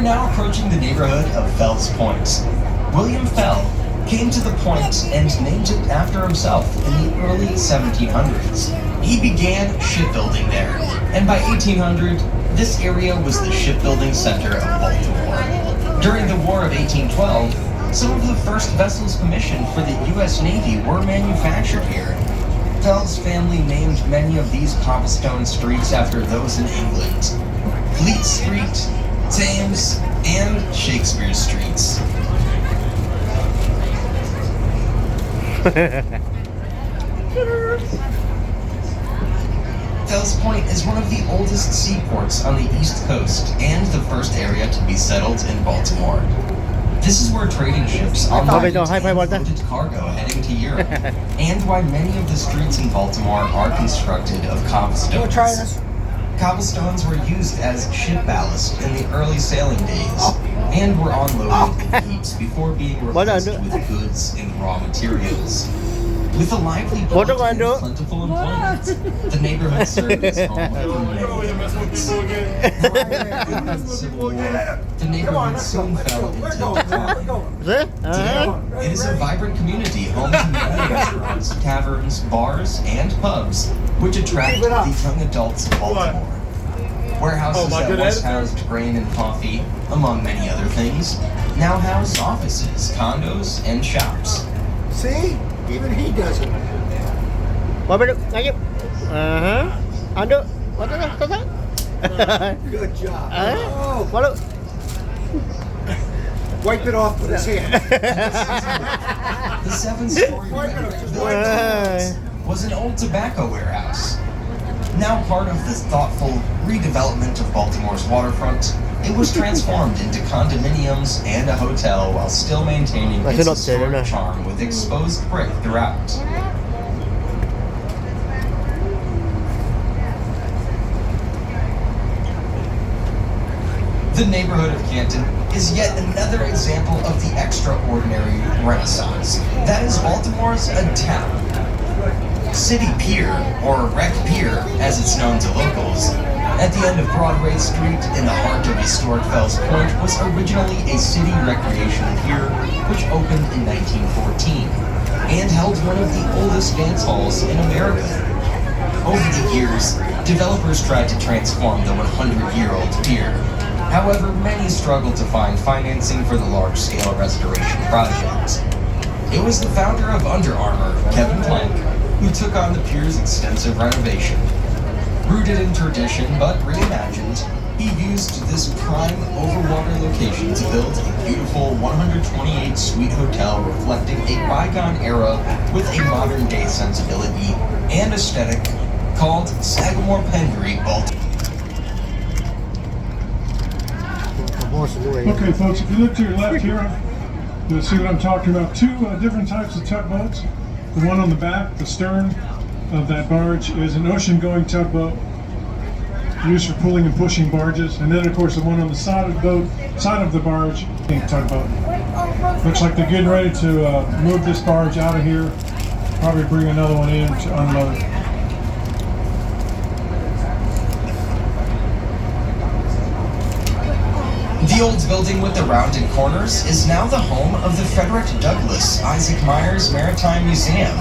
now approaching the neighborhood of Fells Point. William Fell came to the point and named it after himself in the early 1700s. He began shipbuilding there, and by 1800, this area was the shipbuilding center of Baltimore. During the War of 1812, some of the first vessels commissioned for the U.S. Navy were manufactured here. Fell's family named many of these cobblestone streets after those in England. Fleet Street, Thames, and Shakespeare Streets. Fells Point is one of the oldest seaports on the East Coast and the first area to be settled in Baltimore. This is where trading ships unloaded cargo heading to Europe, and why many of the streets in Baltimore are constructed of cobblestones. Cobblestones were used as ship ballast in the early sailing days, and were unloaded in heaps before being replaced with goods and raw materials. With a lively and plentiful employment, the neighborhood served as home for many immigrants. After the Civil War, the neighborhood soon fell into decline. Today, it is a vibrant community home to many restaurants, taverns, bars, and pubs, which attract the young adults of Baltimore. Warehouses that once housed grain and coffee, among many other things, now house offices, condos, and shops. See? Even he doesn't. Good job. Oh. Wipe it off with his hand. The 7-story building was an old tobacco warehouse. Now part of the thoughtful redevelopment of Baltimore's waterfront, it was transformed into condominiums and a hotel while still maintaining its historic charm with exposed brick throughout. The neighborhood of Canton is yet another example of the extraordinary Renaissance. That is Baltimore's a town. City Pier, or Rec Pier as it's known to locals, at the end of Broadway Street in the heart of historic Fells Point was originally a city recreation pier which opened in 1914 and held one of the oldest dance halls in America. Over the years, developers tried to transform the 100-year-old pier. However, many struggled to find financing for the large-scale restoration project. It was the founder of Under Armour, Kevin Plank, who took on the pier's extensive renovation. Rooted in tradition but reimagined, he used this prime overwater location to build a beautiful 128-suite hotel reflecting a bygone era with a modern-day sensibility and aesthetic called Sagamore Penbury, Baltimore. Okay, folks, if you look to your left here, you'll see what I'm talking about. Two different types of tugboats. The one on the back, the stern of that barge, is an ocean-going tugboat used for pulling and pushing barges. And then, of course, the one on the side of the barge, tugboat. Looks like they're getting ready to move this barge out of here. Probably bring another one in to unload it. The old building with the rounded corners is now the home of the Frederick Douglass Isaac Myers Maritime Museum.